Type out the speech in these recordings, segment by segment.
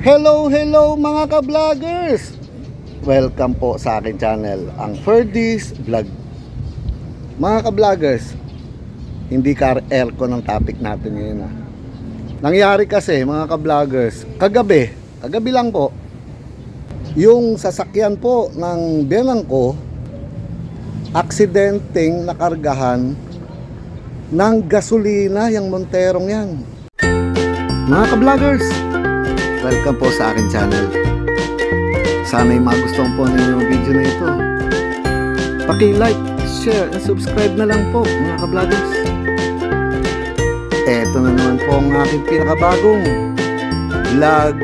Hello mga ka-vloggers! Welcome po sa aking channel, ang Ferdy's Vlog. Mga ka-vloggers, hindi aircon ang topic natin ngayon. Nangyari kasi mga ka-vloggers, kagabi lang po, yung sasakyan po ng biyanang ko, aksidenteng nakargahan ng gasolina yung Monterong yan. Mga ka-vloggers, welcome po sa akin channel. Sana'y magustuhan po ninyo yung video na ito. Paki-like, share, and subscribe na lang po mga ka-vloggers. Eto na naman po ang aking pinakabagong vlog.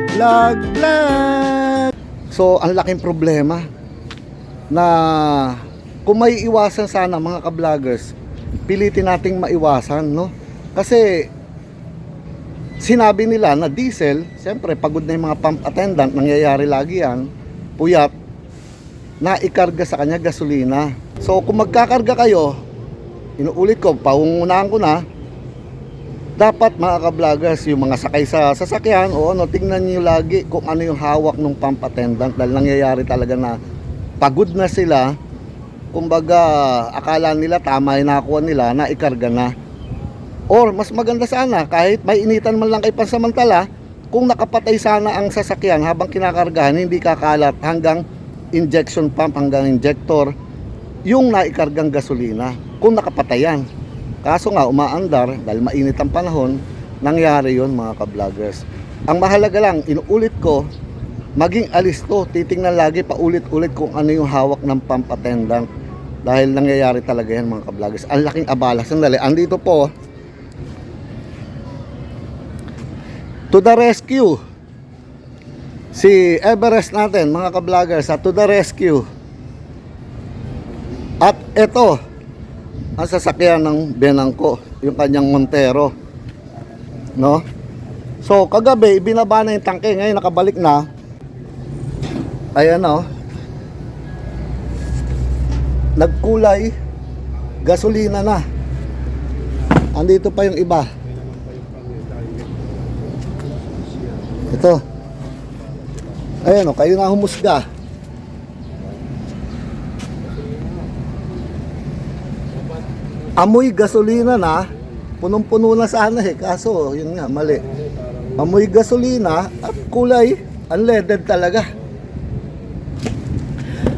So ang laking problema na kung may iwasan sana mga ka-vloggers, pilitin nating maiwasan, no? Kasi sinabi nila na diesel, siyempre pagod na yung mga pump attendant, nangyayari lagi yan, puyat, na ikarga sa kanya gasolina. So kung magkakarga kayo, inuulit ko, paungunahan ko na, dapat mga ka-vloggers, yung mga sakay sa sasakyan, o ano, tingnan nyo lagi kung ano yung hawak ng pump attendant, dahil nangyayari talaga na pagod na sila, kumbaga akala nila tama yung nakuha nila, na ikarga na. Or mas maganda sana kahit may initan man lang kay pansamantala, kung nakapatay sana ang sasakyan habang kinakargahan, hindi kakalat hanggang injection pump, hanggang injector yung naikargang gasolina kung nakapatay yan. Kaso nga umaandar dahil mainit ang panahon, nangyari yon mga ka-vloggers. Ang mahalaga lang, inuulit ko, maging alisto, titingnan lagi paulit-ulit kung ano yung hawak ng pump attendant, dahil nangyayari talaga yan mga ka-vloggers. Ang laking abala. Sandali, andito po to the rescue si Everest natin mga ka-vloggers, to the rescue. At ito ang sasakyan ng biyanang ko, yung kanyang Montero, no? So kagabi binaba na yung tangke, ngayon nakabalik na. Ayan, no? Nagkulay gasolina na. Andito pa yung iba. Ito. Ayan, o, kayo na humusga. Amoy gasolina na. Punong-puno na sana kaso yun nga, mali. Amoy gasolina at kulay unleaded talaga.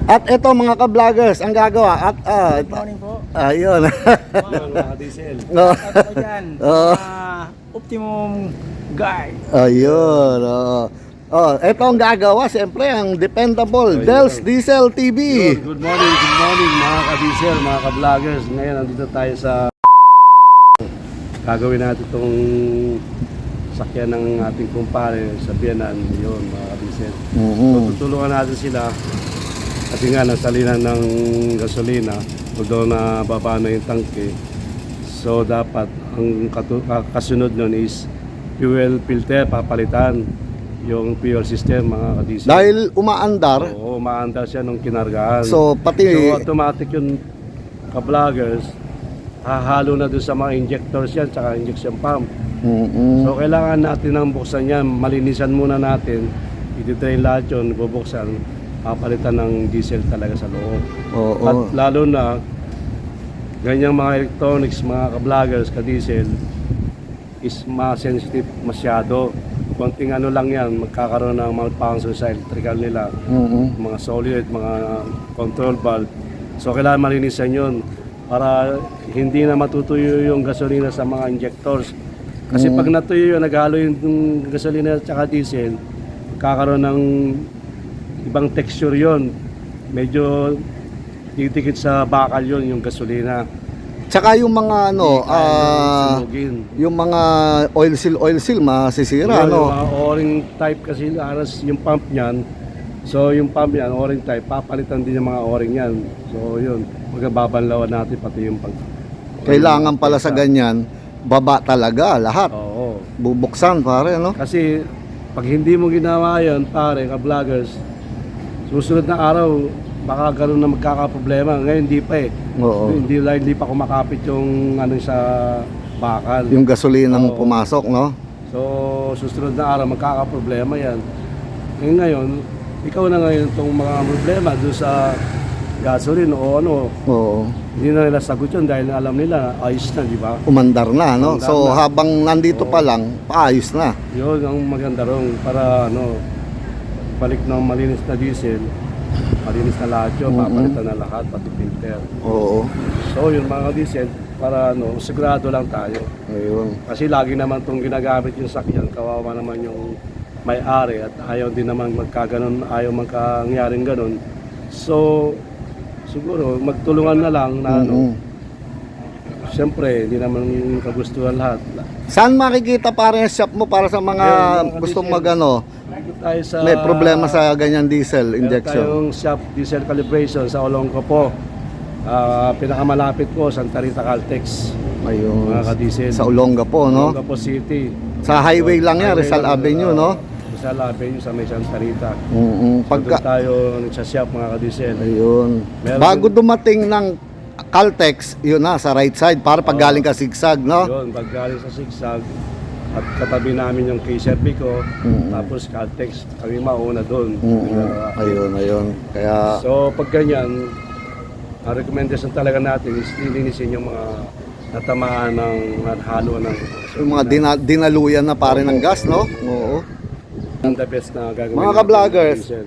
At ito mga ka-vloggers, ang gagawa at Good morning po. Ayun. Mga diesel. No. At ako dyan, optimum guy. Ayun. Ito ang gagawa, siyempre ang dependable Del's Diesel TV. Good morning mga ka-diesel, mga ka-vloggers. Ngayon nandito tayo sa gagawin natin itong sakyan ng ating kumpare sa Biyanan, yun mga ka-diesel. So tutulungan natin sila kasi nga nasalinan ng gasolina, although na baba na yung tangke. So dapat ang kasunod nun is fuel filter, papalitan yung fuel system mga ka-diesel. Dahil umaandar. Oo, umaandar siya nung kinargaan. So automatic yung ka-vloggers, hahalo na doon sa mga injectors yan, tsaka injection pump. So kailangan natin ng buksan yan, malinisan muna natin, ititrain lahat yun, bubuksan, papalitan ng diesel talaga sa loob. At lalo na ganyang mga electronics, mga ka-vloggers, ka-diesel is sensitive masyado. Konting ano lang yan, magkakaroon ng malfunction sa electrical nila, mga solenoid, mga control valve. So kailangan malinisan yun para hindi na matutuyo yung gasolina sa mga injectors. Kasi pag natuyo yun, naghalo yung gasolina at saka diesel, magkakaroon ng ibang texture yon, medyo titikit sa bakal yon yung gasolina. Tsaka yung mga yung mga oil seal masisira, no? Yung o-ring type kasi aras yung pump niyan. So yung pump yan, o-ring type, papalitan din yung mga o-ring yan. So yun, magbabanlawan natin pati yung pag kailangan pala sa ganyan, baba talaga lahat. Oo. Bubuksan pare, no? Kasi pag hindi mo ginawa yun, pare, ka-vloggers, susunod na araw, baka gano'n na magkakaproblema. Ngayon hindi pa eh. Oo. Hindi pa kumakapit yung ano sa bakal. Yung gasolinang pumasok, no? So susunod na araw magkakaproblema yan. Ngayon, ikaw na ngayon itong mga problema doon sa gasoline o ano, Oo. hindi na nila sagot yun dahil alam nila ayos na, di ba? Umandar na, no? Umandar So, na. habang nandito pa lang, paayos na. Yun ang maganda ron para ano, balik ng malinis na diesel, malinis na lahat yun, papalitan na lahat, pati filter. Oo. So yun mga diesel, para ano, sigurado lang tayo. Ayun. Kasi lagi naman itong ginagamit yung sakyan, kawawa naman yung may-ari at ayaw din naman magkaganon, ayaw magkangyaring ganon. So, siguro magtulungan na lang na ano, siyempre hindi naman kagustuhan lahat. Saan makikita pare yung shop mo para sa mga Ayun, mga gustong diesel. magano? Tayo sa, May problema sa ganyan diesel meron injection. tayong shop diesel calibration sa Olongapo. Pinakamalapit ko, Santa Rita Caltex. Ayun. Mga ka-diesel. Sa Olongapo, no? Olongapo City. Sa highway lang yan, Rizal Avenue, no? Rizal Avenue sa may Santa Rita. Pagka, Doon tayo nagsashop mga ka-diesel. ayun. Meron Bago dumating ng Caltex, yun na, sa right side, para pag galing ka sigsag, no? Yun, pag galing sa Sigsag, at katabi namin yung K-Servi ko, tapos Caltex, kami mauna doon. Ayun. Kaya, So pag ganyan, ang recommendation talaga natin is lilinisin yung mga natamaan ng halo ng yung mga dinaluyan na pare ng gas, no? Oo. ang the best na gagawin. Mga natin ka-vloggers, ng diesel.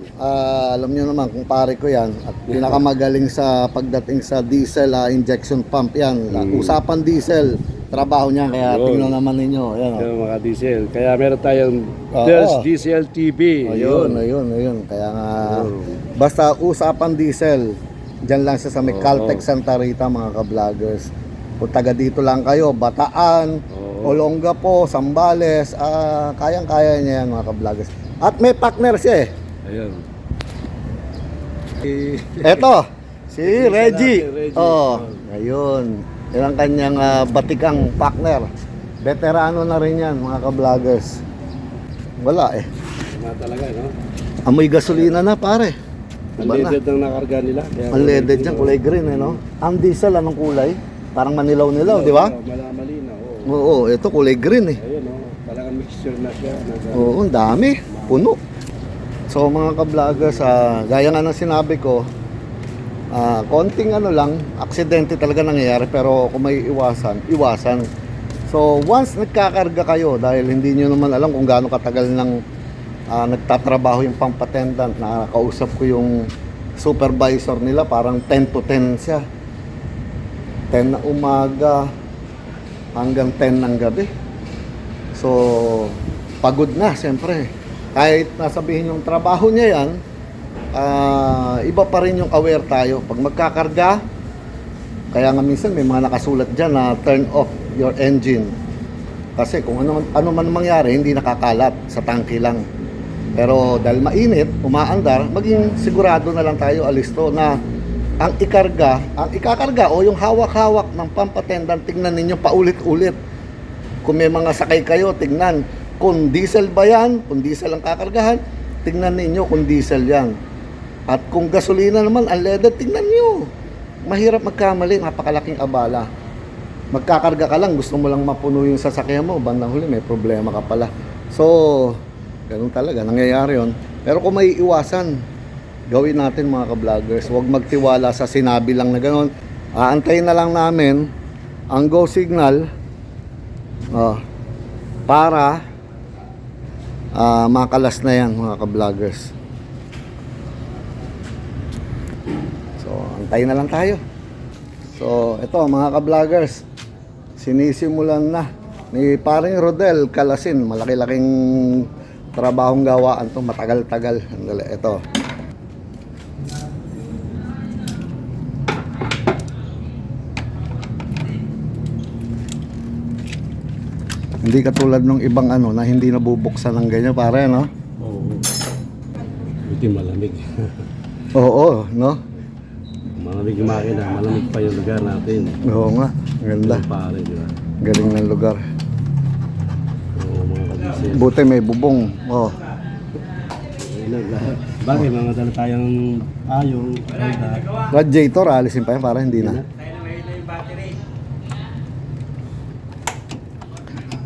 alam niyo naman kung pare ko yan at pinakamagaling sa pagdating sa diesel injection pump yan. Usapan diesel, trabaho niya kaya Yun. tingnan naman ninyo. Ayan, oh. Yung mga diesel. Kaya meron tayong Oo. There's Diesel TV. Ayun. Kaya nga, basta usapan diesel, dyan lang siya sa may Caltex Santa Rita mga ka-vloggers. Kung taga dito lang kayo, Bataan, Olongapo, Sambales, kayang-kaya niya yan mga ka-vloggers. At may partner siya eh. Ayun. Eto, si Reggie. Reggie. Oh, ayun. Yan ang kanyang batikang partner. Veterano na rin yan, mga ka-vloggers. Wala eh. Tama talaga, no? Amoy gasolina na pare. Ang Iba na. leaded ng nakarga nila. Kaya Ang leaded dyan, kulay green eh, no? Ang diesel, anong kulay? Parang manilaw-nilaw, di ba? Malina, oo. Oo, ito kulay green eh. Ayun, no? Parang mixture na siya. Oo, ang dami. Puno. So mga ka-vloggers, gaya nga ng sinabi ko, konting ano lang, aksidente talaga nangyayari pero kung may iwasan. So once nagkakarga kayo, dahil hindi nyo naman alam kung gaano katagal nang nagtatrabaho yung pump-attendant, nakakausap ko yung supervisor nila, parang 10 to 10 siya. 10 na umaga hanggang 10 ng gabi. So pagod na siyempre. Kahit nasabihin yung trabaho niya yan, iba pa rin yung aware tayo. Pag magkakarga, kaya nga minsan may mga nakasulat dyan na turn off your engine. Kasi kung ano man mangyari, hindi nakakalat sa tangke lang. Pero dahil mainit, umaandar, maging sigurado na lang tayo, alisto, na ang ikakarga o yung hawak-hawak ng pump attendant, tingnan ninyo paulit-ulit. Kung may mga sakay kayo, tingnan. Kung diesel ba yan, kung diesel ang kakargahan, tingnan ninyo kung diesel yan. At kung gasolina naman, unleaded, tingnan nyo. Mahirap magkamali, napakalaking abala. Magkakarga ka lang, gusto mo lang mapuno yung sasakyan mo, bandang huli may problema ka pala. So, ganun talaga, nangyayari yun. Pero kung may iwasan, gawin natin mga ka-vloggers. Huwag magtiwala sa sinabi lang na ganun. Aantayin na lang namin ang go signal para makalas na yan mga ka-vloggers. So, antayin na lang tayo. So, ito mga ka-vloggers, sinisimulan na ni paring Rodel Calasin. Malaki-laking trabahong gawaan to, matagal-tagal. Ito. Hindi katulad ng ibang ano na hindi nabubuksan ng ganyan pare, no? Oo. Buti malamig. Oo, no? Malamig yung makina, malamig pa yung lugar natin. Oo nga, ganda. Yung pare, di ba? Galing ng lugar. Oo, mga kabisel. Buti may bubong. Oh. Bakit mga dala tayong ayong, Radiator, alisin pa yan para hindi na.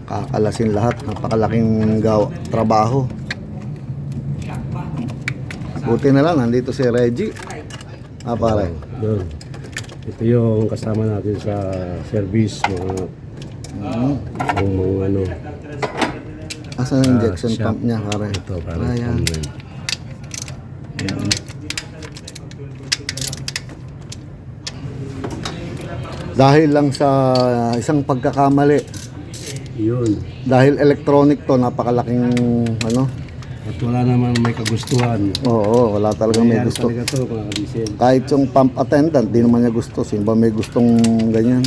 Kakalasin lahat, napakalaking trabaho. Buti na lang, nandito si Reggie. Pare. Doon. Ito yung kasama natin sa service, mga ano. Asan ang injection shop. pump niya, pare? Ito, para Ayan. Dahil lang sa isang pagkakamali, Yun. dahil electronic to, napakalaking ano. At wala naman may kagustuhan. Oo, wala talagang may Nangyayari gusto. talaga to, mga kabisel. Kahit yung pump attendant, di naman niya gusto. Sino ba may gustong ganyan?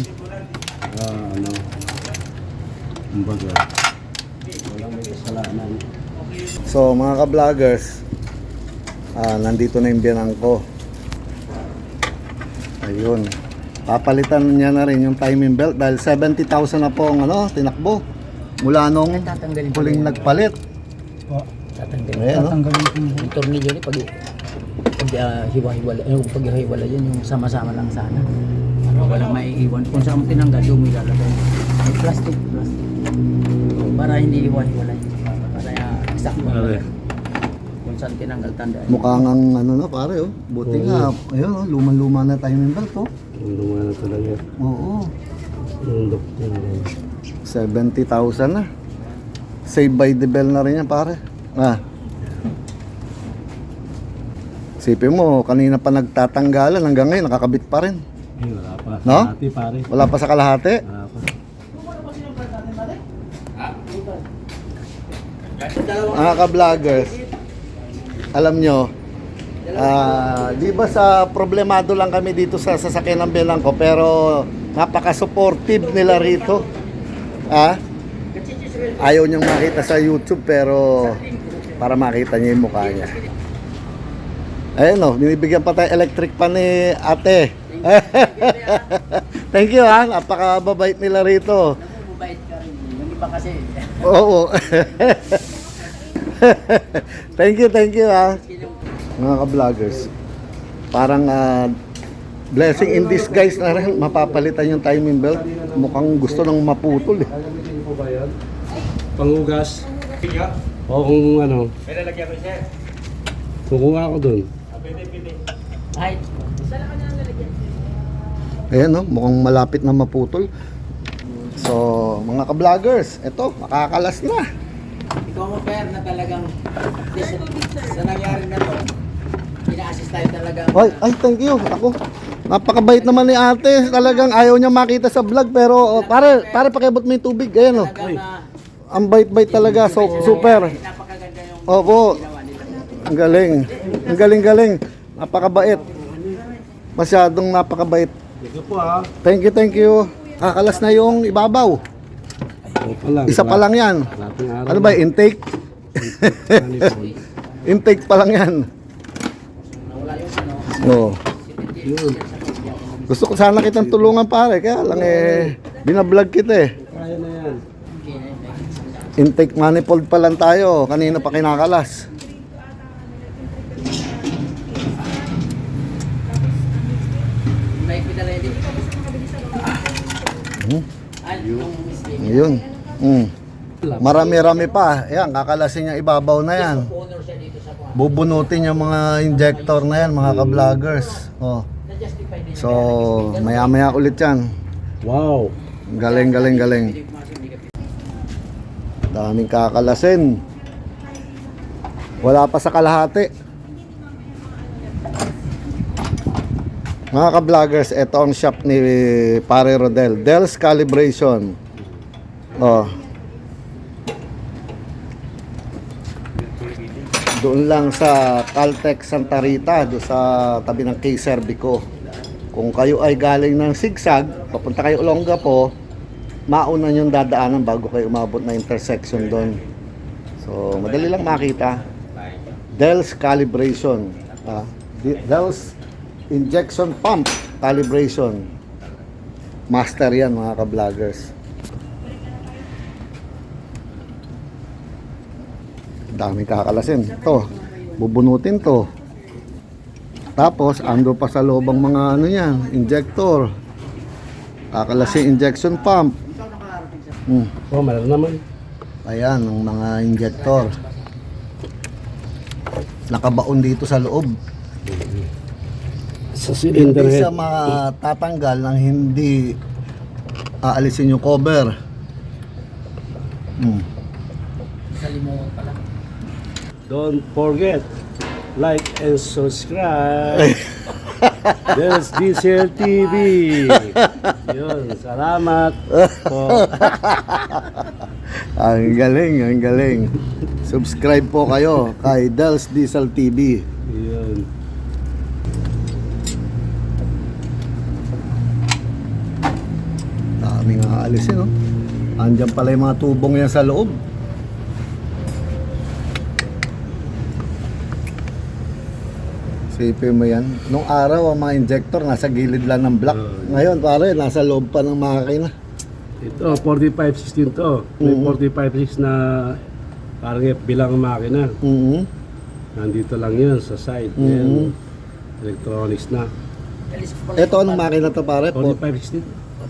Ano, kumbaga, walang may kasalanan. So mga ka-vloggers, nandito na yung biyanang ko. Ayun. Papalitan niya na rin yung timing belt dahil 70,000 na po ang tinakbo. Mula nung huling nagpalit. Ayan, Tatanggalin ko yung tornilyo ni pag hiwa-hiwala, pag-hiwala yan yung sama-sama lang sana. Walang maiiwan. Kung saan mo tinanggal, doon mo ilalagay. May plastic. Para hindi hiwa-hiwala. Para sakto. Pare. Kung saan tinanggal, tandaan. mukhang ang na pare, oh. Buti nga. Ayun, luman-luma na timing belt, oh. Yung lumana talaga. Oo. Yung doktor. 70,000 na. Save by the bell na rin yan, pare. Sipin mo, kanina pa nagtatanggalan, hanggang ngayon nakakabit pa rin. Wala pa. No? Dati, pare. Wala pa sa kalahati. Wala pa. Mga ka-vloggers, alam nyo, di ba sa problemado lang kami dito sa sasakyan ng bilang ko, pero napaka-supportive nila rito. Ayaw niyang makita sa YouTube, pero para makita niya yung mukha niya. Ayun, oh, binibigyan pa tayo electric pan ni ate. Thank you, ha. Napakababait nila rito. Mabait ka rin. Yung iba kasi. Oo. Thank you, ha. Mga ka-vloggers. Parang blessing in disguise na rin. Mapapalitan yung timing belt. Mukhang gusto nang maputol, eh. Gagamitin po ba yan? Panghugas? O kung ano? May lalagyan ko, sir. Kukuha ako dun. Pwede. Ay, Ayan, no? Mukhang malapit na maputol. So, mga ka-vloggers, eto, makakalas na. ikaw mo fair na talagang sa nangyari na to, ina-assist tayo talaga. Ay, thank you. Ako, napakabait naman ni ate. Talagang ayaw niya makita sa vlog. Pero, pare, pakiabot mo yung tubig. Ayan, no? Talagang na, Ang bait-bait talaga. So, super. napakaganda yung Opo. ginawa nila. Ang galing. Ang galing. Napakabait. Masyadong napakabait. Ito po ha. Thank you. Kakalas na yung ibabaw. Ito pa lang. Isa pa lang yan. Lating araw. Ano ba, intake? Manipod. Intake pa lang yan. Oo. Yun. Gusto ko sana kitang tulungan, pare. Kaya lang binablog kita eh. Kaya na yan. Intake manifold pa lang tayo. Kanina pa kinakalas. May pinala din. Ay, yung mistake. Ayun. Marami-rami pa. Ayan, kakalasin niya ibabaw na yan. Owner siya dito sa kuha. Bubunutin yung mga injector na yan, mga ka-vloggers. Oh. Na-justify din So, maya-maya ulit yan. Wow. Galing. Daming kakalasin. Wala pa sa kalahati. Mga ka-vloggers, ito ang shop ni Pare Rodel. Del's Calibration. Oh. Doon lang sa Caltech Santa Rita, doon sa tabi ng K Cervico. Kung kayo ay galing ng Sigsag, papunta kayo Olongapo, mauna yung dadaanan bago kayo umabot na intersection doon. So, madali lang makita. Del's Calibration. Del's Injection Pump Calibration. Master yan, mga ka-vloggers. Daming kakalasin. Ito, bubunutin to. Tapos, ando pa sa loob ang mga ano yan, injector. Kakalasin injection pump. Oh, meron naman. Ayan, ang mga injector. nakabaon dito sa loob. Sa cylinder Hindi head. siya matatanggal nang hindi aalisin yung cover. Salimuot pala. Don't forget, like and subscribe. There's Diesel TV. Yun, salamat po. Ang galing, ang galing. Subscribe po kayo kay Dels Diesel TV. Yun. Daming aalisin, no? Andyan pala yung mga tubong yan sa loob. Sipin mo yan. Nung araw, ang mga injector nasa gilid lang ng block. Ngayon, pare, nasa loob pa ng makina. Ito, 4516 to. May 456 na parang bilang makina. Nandito lang yun sa side. Yan. Electronics na. Ito, anong makina to, pare? 4516.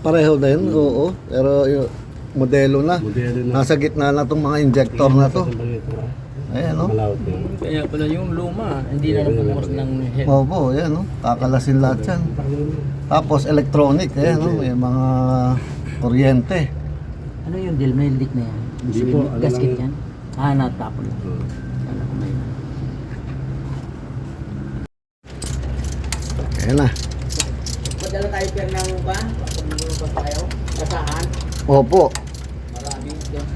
Pareho din, oo. Pero yung modelo na. Modelo na. Nasa gitna na itong mga injector na to. Ayan, no? Malawat na. Kaya pala yung luma, hindi na napupukas ng head. Opo, ayan, no? Kakalasin lahat yan. Tapos electronic, ayan, no? May mga kuryente. Ano yung deal? May leak na yan? Hindi po, ano Gasket lang yan? Natapon lang. Kala ko may... Ayan na. Padala tayo per ng ba? Pag tayo? Kasahan? Opo. Marami doon.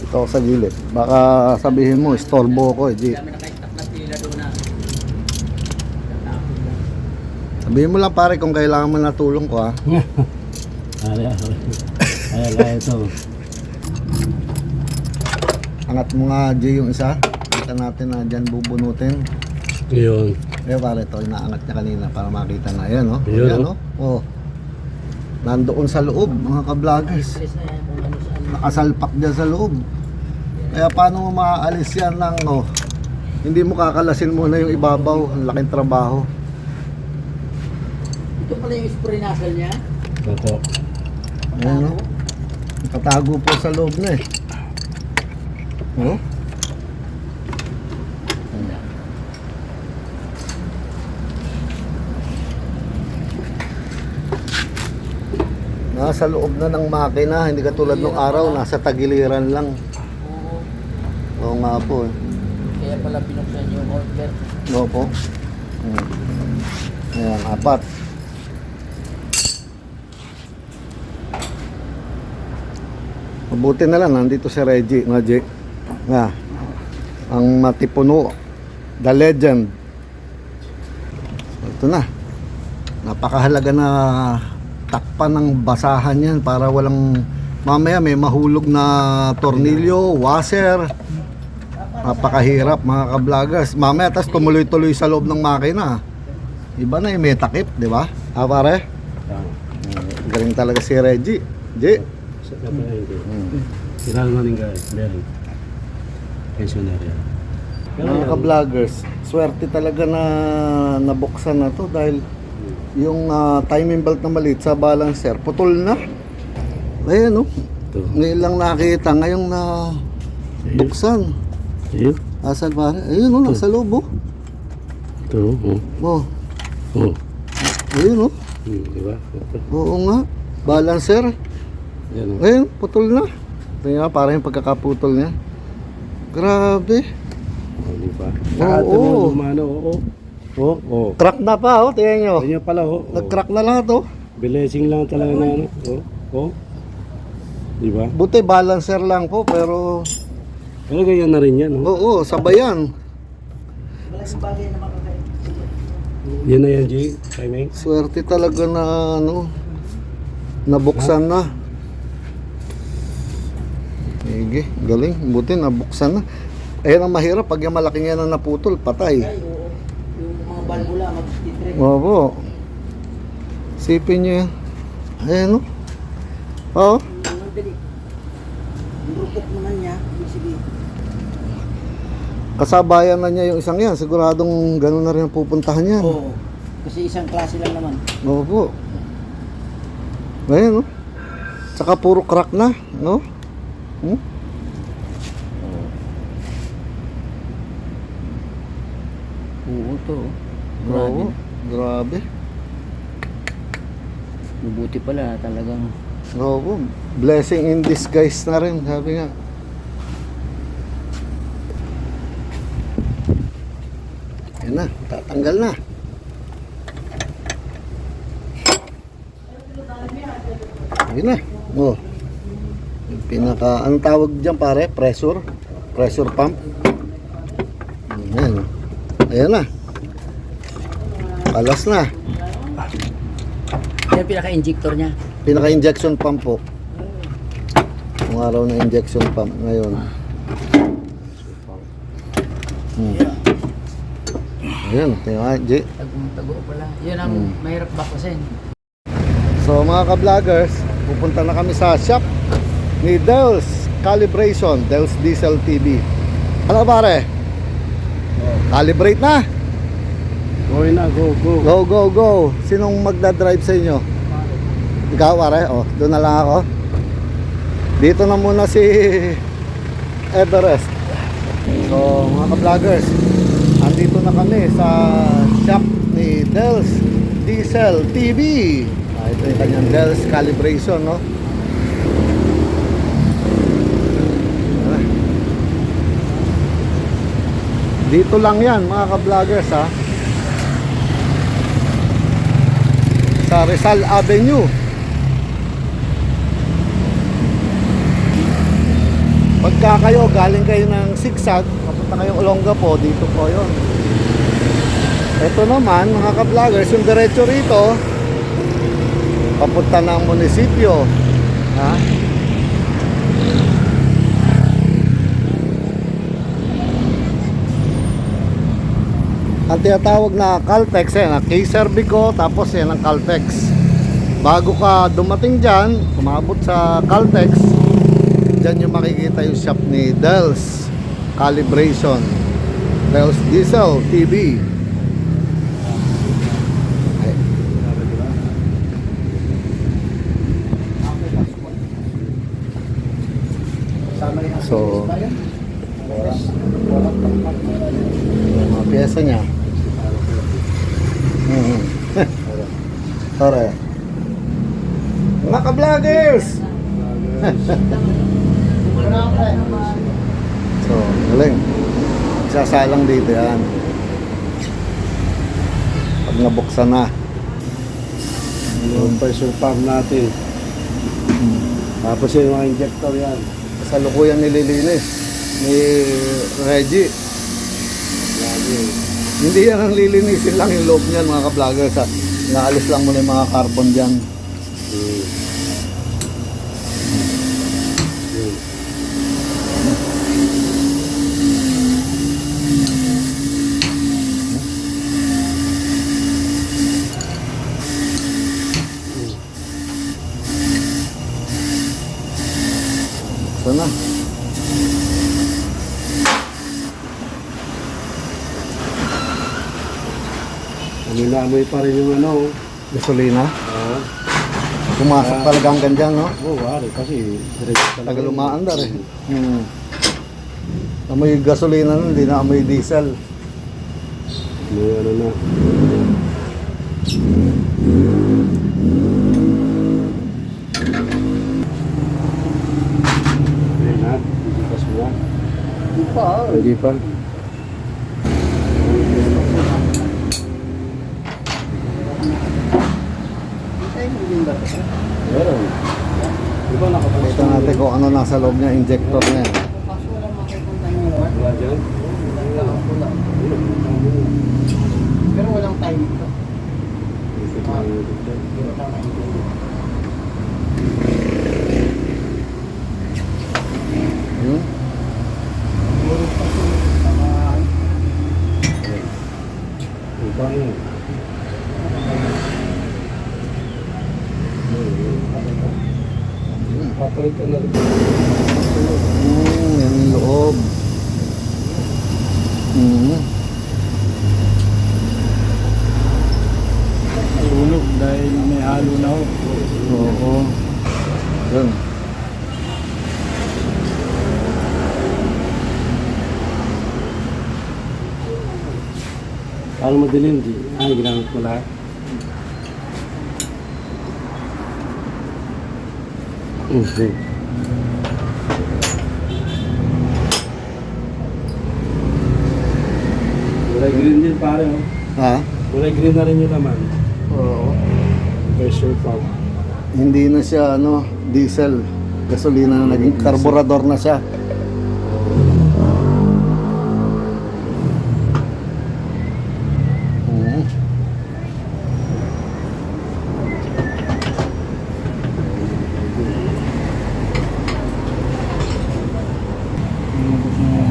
Ito ako sa gilid. Baka sabihin mo, istorbo ko, G. Dami na kayo na sila doon na. Sabihin mo lang, pare, kung kailangan mo na tulong ko, ha? Ay, ito. Angat mo nga, G, yung isa. Kita natin na dyan bubunutin. Yun. Ayan, pare, ito, inaangat niya kanina para makita na. Ayan, no? Ayan, Ayan, no? no? Oh. Nandoon sa loob, mga ka-vloggers. Stress na yan kung ano saan. Nakasalpak dyan sa loob. Kaya paano mo maaalis yan ng, oh, hindi mo kakalasin muna yung ibabaw. Ang laking trabaho. Ito pala yung spray nozzle niya. Ito. Ayan, no? Nakatago po sa loob na, eh. Oh? Nasa loob na ng makina, hindi katulad nung araw, nasa tagiliran lang. Oo. Oo nga po, eh. Kaya pala binuksan yung order. No po. Ayan, apat. Mabuti na lang, nandito si Reggie, nga G. Nga, ang matipuno, the legend. Ito na. Napakahalaga na takpan ng basahan yan para walang, mamaya may mahulog na tornilyo, washer. Napakahirap mga ka-vloggers. Mamaya tas tumuloy-tuloy sa loob ng makina. Iba na yung may takip, di ba? Pare? Galing talaga si Reggie. G. Kailangan nga rin guys. Meron. Pensioner yan. Mga ka-vloggers, swerte talaga na nabuksan na to dahil yung timing belt na maliit sa balancer, putol na. Ayan, no? Ito. Ngayon lang nakita, ngayong na buksan. Ayun. Asan pare? Ayun, no? Nasa loob, oh. Ito. Oh. Oh. Oh. Ayun, oh. Diba? Ito. Oo nga. Balancer. Yan oh. Ayun, putol na. Tingnan nga, parang yung pagkakaputol niya. Grabe. Oh, diba? Oo. Lumano. Oo. Oh. Oh. Crack na pa, oh. Tingnan nyo. Ganyan pala oh. Nag-crack na lahat, oh. Blessing lang talaga na ano. Oh. Oh. Diba? Buti balancer lang po, pero Pero ganyan na rin yan. Oh. oo, sabayan. Yan na yan, G. Timing. Swerte talaga na, ano, nabuksan na. Sige, galing. Buti, nabuksan na. Ayan ang mahirap, pag yung malaking yan na naputol, patay. Ay, oo. Yung mga balbula, mag-titrek. Opo. Sipin nyo yan. Ayan, no? Oo. Madali. Yung rupok naman niya, ibig sabihin. Kasabayan na niya yung isang yan. Siguradong gano'n na rin ang pupuntahan yan. Oo. Kasi isang klase lang naman. Opo. Ayan, no? Tsaka puro crack na, no? Hmm? Oo to. Oo, grabe. Mabuti pala talagang Oo, blessing in disguise na rin, sabi nga. Yan na, tatanggal na. Yan na. Oh. Yung pinaka, anong tawag dyan pare? Pressure? Pressure pump? Ayan. Ayan na. Alas na. yan pinaka-injector niya. Pinaka-injection pump po. Kung araw na injection pump ngayon. Ayan, tingnan G. Tago pala. Yun ang mahirap baklasin. So mga ka-vloggers, pupunta na kami sa shop ni Dels Calibration, Dels Diesel TV. Ano pare? Calibrate na. Go na, go. Go, go, go. Sinong magdadrive sa inyo? Ikaw pare? Oh, doon na lang ako. Dito na muna si Everest. So mga ka-vloggers, andito na kami sa shop ni Dels Diesel TV. Ito yung kanyang Dels Calibration, no? Dito lang yan mga ka-vloggers, ha? Sa Rizal Avenue. Pagka kayo galing kayo ng Sigsag, papunta kayong Olongapo, dito po yon. Ito naman mga ka-vloggers, yung diretso rito papunta ng munisipyo, ha? Ang tinatawag na Caltex, yan, K-Cervico, tapos yan ang Caltex. Bago ka dumating dyan, kumabot sa Caltex, dyan yung makikita yung shop ni Dels Calibration, Dels Diesel TV. So, yung mga pyesa niya. Tara. Mga ka-vloggers! So, galing. Isasalang dito yan. Pag nabuksan na. Yung pressure pump natin. Tapos yung mga injector yan. Sa lukuyan nililinis ni Reggie. Hindi yan ang lilinisin lang yung loob niyan mga ka-vloggers, ha. Naalis lang muna yung mga carbon dyan. Ito na. Amoy pa rin yung ano. Gasolina. Oo. Pumasok talaga hanggang dyan, no? Wari kasi diretso Tagal umaandar eh. Amoy gasolina nun, hindi na amoy diesel. May ano na. Ayun na, ipas mo na. Hindi pa. Meron. Di ba nakapost Kita natin kung ano nasa loob niya, injector na yan. wala dyan? Pero walang time ito. Hmm? Upang yun. Papalit ka na rin. Yan yung loob. Tulog dahil may halo na ho. Oo. Yun. Paano madilim? Ay, ginamit ko lahat. Okay. Kulay green din pare, oh. Ha? Kulay green na rin yung laman. Oo. Pressure pump. Hindi na siya diesel. Gasolina na naging karburador na siya. Oo.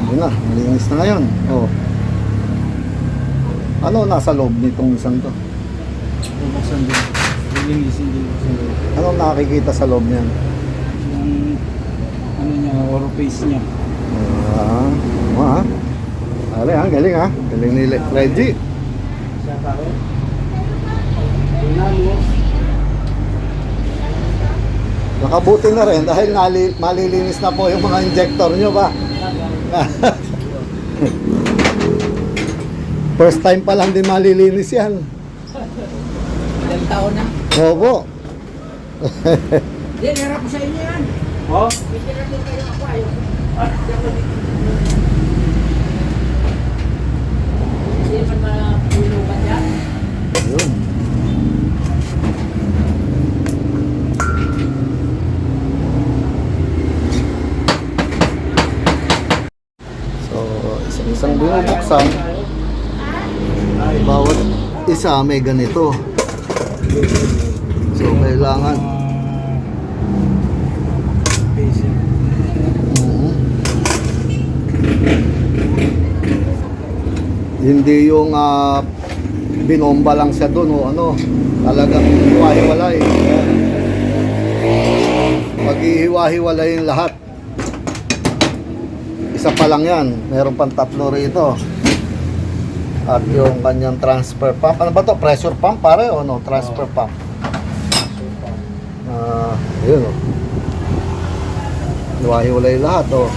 Yun na, malinis na ngayon. Oh. Ano nasa loob nitong isang to? Bubuksan din. Lilinisin din kasi Ano nakikita sa loob niyan? yung ano niya, orifice niya. Ah. Ale, galing ha. Galing ni Reggie. Siya pare. Tingnan mo. Nakabuti na rin dahil malilinis na po yung mga injector nyo ba? First time pa lang din malilinis yan. Ilang taon na. Opo. Hindi, nirap ko sa inyo yan. Oh, Hindi na din kayo ako ayaw. Hindi man mapulukan yan. Yun. So, isang binubuksan, bawat isa may ganito. So, kailangan Mhm. Hindi yung binomba lang siya doon o ano, talagang hiwa-hiwalay. Pag-ihiwa-hiwalay yung lahat. Isa pa lang yan, meron pang tatlo rito. At yung kanyang transfer pump, ano ba to? Pressure pump pare o no? Transfer pump. Yun o. Hiwa-hiwalay lahat o.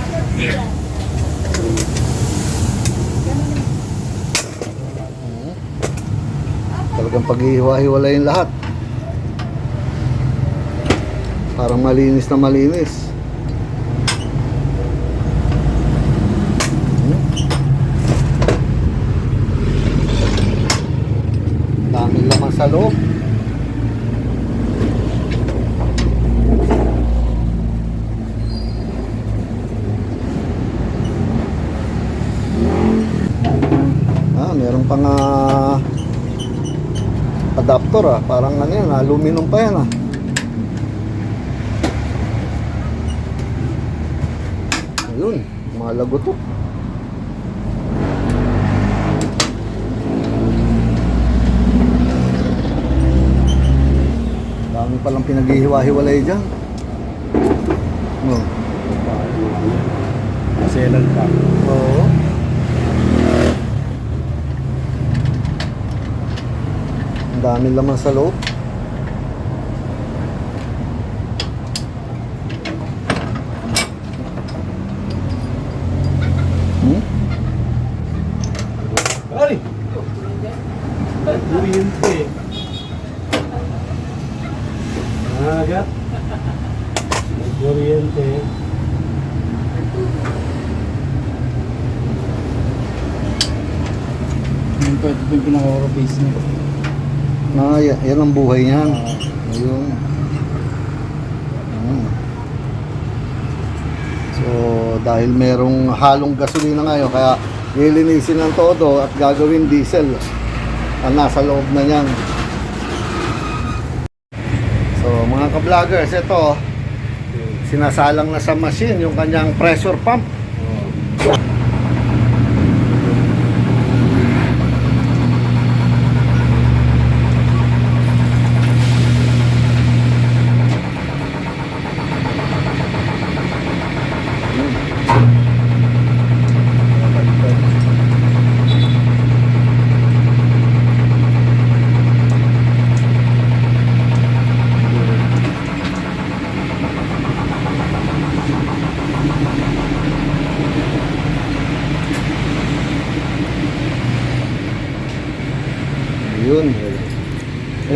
Talagang pag-ihiwa-hiwalay yung lahat. Parang malinis na malinis. Daming laman sa loob. Meron pang adapter parang ano yan, aluminum pa yan Ayun, mga lagotok. Dami palang pinaghihiwa-hiwalay dyan. Selan pa. Oo. Ang dami laman sa loob. Ay! Kuryente. Agad. Kuryente. Ito yung pinaka-orifice niya. Yan ang buhay niyan. Ayun. So, dahil merong halong gasolina ngayon, kaya lilinisin ng todo at gagawin diesel ang nasa loob na niyan. So, mga ka-vloggers, ito, sinasalang na sa machine yung kanyang pressure pump.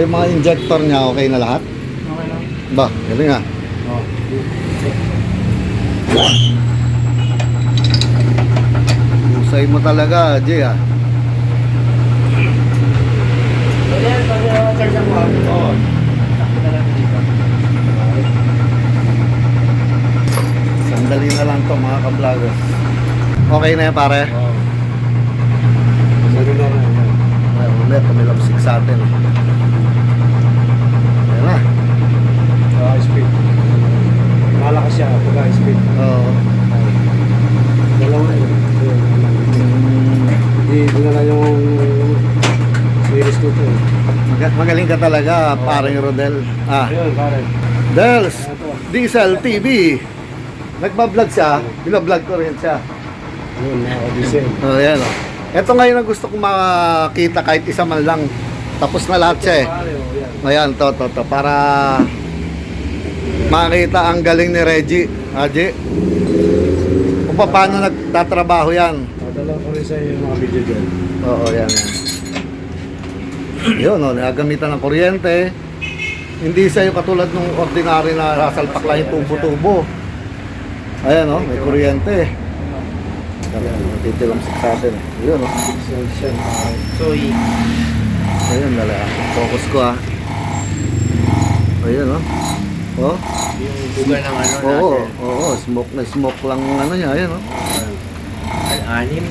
Yung mga injector niya, okay na lahat? Okay lang. Ba, galing nga. Oh. Husay mo talaga, Jay ah. Pwede yan, pag charge ako. Oo. Sakto na lang dito. Sandali na lang to mga ka-vloggers. Okay na yan pare? Oo. Sabi na rin. Ay, ulit, tumilapsik sa atin. Ayan na. High speed. Malakas siya pag high speed. Oo. Dalawa na yun. Hindi na lang yung series ko ito. Magaling ka talaga, paring Rodel. Ah, Ayun, pare. Dels, Diesel TV. Nagbablog siya, binablog ko rin siya. Ayun, mga Odyssey. Oh, yan oh. Ito ngayon ang gusto kong makita kahit isa man lang. Tapos na lahat siya eh. Pare, oh, yan. Ayan, to. Para makita ang galing ni Reggie. Haji. Kung paano nagtatrabaho yan. Dala ko rin sa iyo yung mga video dyan. Oo, yan. Yun, no, nagagamitan ng kuryente. Hindi sa'yo katulad nung ordinary na sasalpak lang yung tubo-tubo. Ayan, no, may kuryente. Titilamsik sa atin. Yun, no. Soy. Ayun, dala. Focus ko, ah. Ayun, no. Oh, Yung buga ng ano oo, smoke na smoke lang ano niya, ayan, no. Anim.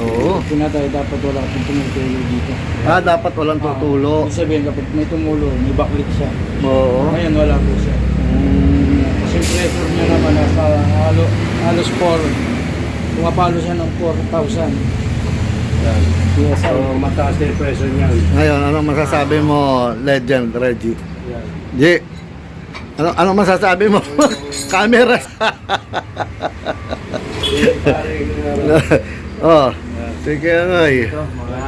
Oo. Pinatay dapat wala kang tumutulo dito. Ah, dapat walang tutulo. Ibig sabihin kapag may tumulo, may backlit siya. Oo. Ngayon wala po siya. Kasi yung pressure niya naman nasa halos 4. Pumapalo siya ng 4,000. Yan. PSI. So, mataas na yung pressure niyan. Ngayon, ano masasabi mo, Legend Reggie? Yan. G, ano masasabi mo? Camera. Pare, Oh, sige nga eh. Ito, mga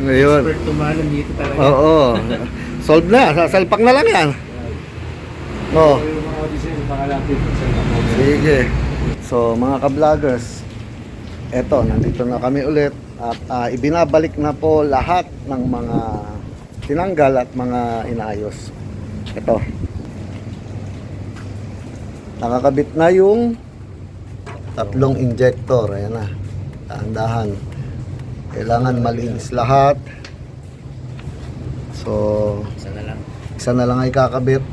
Ngayon. expert tumalan dito talaga. Oo. Solve na, sasalpak na lang yan. Oh, yung mga Odyssey, pangalapit sa mga sige. So, mga ka-vloggers, eto, nandito na kami ulit at ibinabalik na po lahat ng mga tinanggal at mga inayos. Ito. Nakakabit na yung tatlong injector. Ayan na. Dahan-dahan. Kailangan malinis lahat. So, Isa na lang. isa na lang ay kakabit.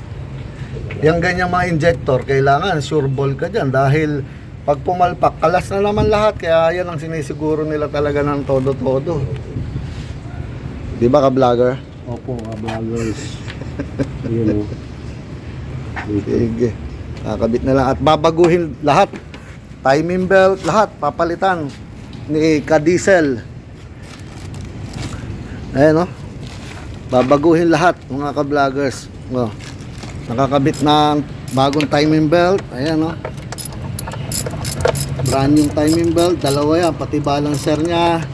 Yung ganyang mga injector, kailangan sure ball ka dyan dahil pag pumalpak, kalas na naman lahat. Kaya yan ang sinisiguro nila talaga ng todo-todo. Di ba ka-vlogger? Opo, mga vloggers. Yun o. Sige. Kakabit na lang at babaguhin lahat. Timing belt, lahat papalitan ni Ka-Diesel. Ayan, no? Babaguhin lahat mga ka-vloggers. Oh. Nakakabit ng bagong timing belt. Ayan, no? Brand new timing belt. Dalawa yan, pati balancer niya.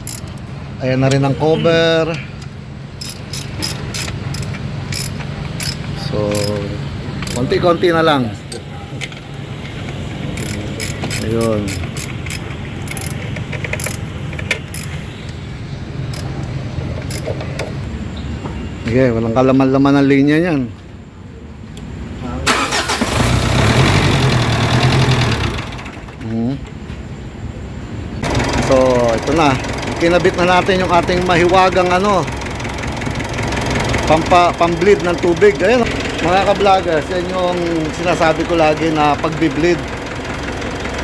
Ayan na rin ang cover. So, konti-konti na lang. Ayun. Sige, walang kalaman-laman ang linya niyan. So, ito na. Kinabit na natin yung ating mahiwagang ano, pambleed ng tubig. Ayun, mga ka-vloggers, yan yung sinasabi ko lagi na pagbi-bleed.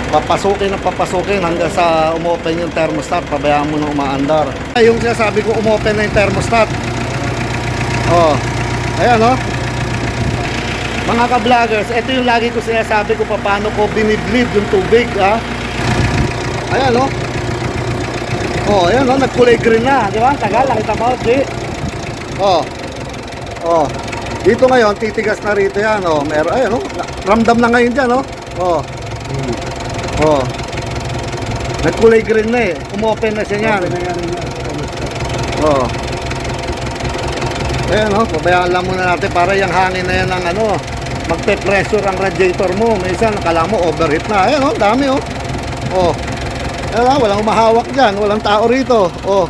Papasukin na papasukin hanggang sa umopen yung thermostat, pabayaan mo na umaandar. Yung sinasabi ko umopen na yung thermostat. Oh, ayan oh. Mga ka-vloggers, ito yung lagi ko sinasabi ko paano ko binibleed yung tubig, ha. Ayan oh. Oh, ayan oh, nagkulay green na, di ba? Tagal, nakita mo, di. Oh. Oh. Dito ngayon, titigas na rito yan, oh. Meron, ayan oh. Ramdam na ngayon dyan, oh. Oh. Oh. Nagkulay green na eh. Umopen na siya niyan. Oh. Ayan oh, pabayaan lang muna natin para yung hangin na yan ng ano, magpe-pressure ang radiator mo. Minsan akala mo overheat na. Ayan oh, dami oh. Oh. Ayan oh, walang umahawak dyan, walang tao rito. Oh.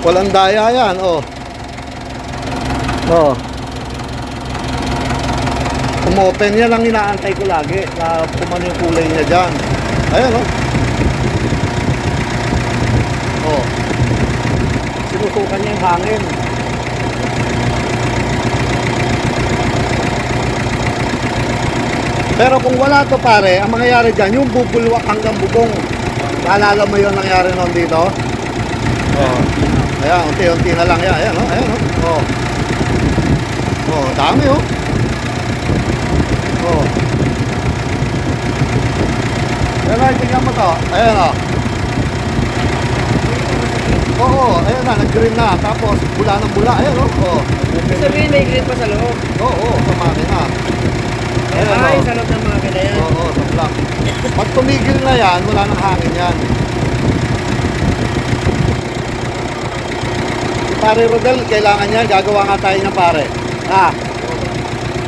Walang daya yan, oh. Oh. Umopen, yan ang inaantay ko lagi na kumano yung kulay niya dyan. Ayan oh. Oh. Sinusukan niya yung hangin. Pero kung wala to pare, ang mangyayari dyan, yung bubulwak hanggang bubong. Naalala mo yung nangyari noon dito? Oh. Ayan, unti-unti na lang yan. Ayan oh, ayan oh. Oh. Oh, dami oh. Oh. Ayan, tingnan mo to. Ayan oh. Oo, ayan na, nag-green na. Tapos, bula ng bula. Ayan oh. Oh. Sabihin may green pa sa loob. Oo, sumami na. Ayan Ay, oh. sa loob ng mga kinayan. Oo, sa black. Pag tumigil na yan, wala nang hangin yan. Pare Rodel, kailangan yan. Gagawa nga tayo ng pare. Ah,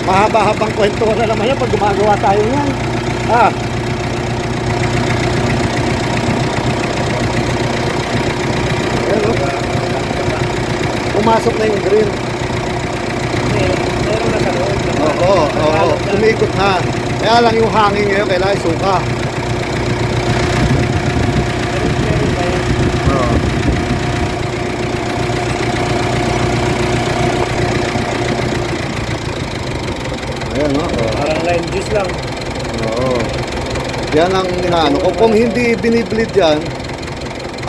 mahaba-habang kwento na naman yan pag gumagawa tayo yan. Ah. Ayan o. Pumasok na yung green. Meron na sa loob. Oo, oo. Umikot na. Kaya lang yung hangin ngayon, kailangan suka. Oo. Ayan o. Oh. Parang lime juice lang. Oo. Yan ang inaano ko. Kung hindi binibleed yan,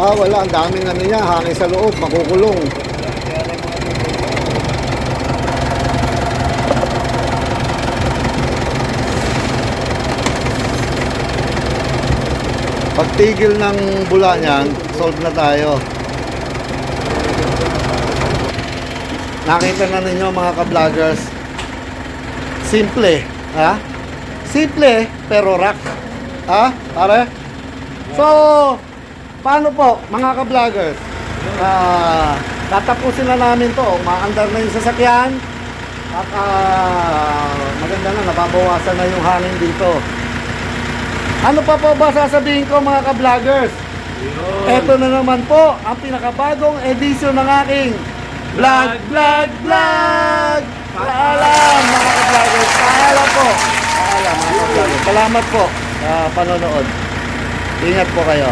wala. Ang daming ano niya, hangin sa loob, makukulong. Pagtigil ng bula niyan, solve na tayo. Nakita na ninyo mga ka-vloggers. Simple, ha? Simple pero rock. Ha? Pare? So, paano po mga ka-vloggers? Tatapusin na namin to. Maandar na yung sasakyan. At maganda na, nababawasan na yung hangin dito. Ano pa po ba sasabihin ko mga ka-vloggers? Ito na naman po ang pinakabagong edisyon ng aking vlog. Paalam mga ka-vloggers. Paalam po. Paalam mga ka-vloggers. Salamat po sa panonood. Ingat po kayo.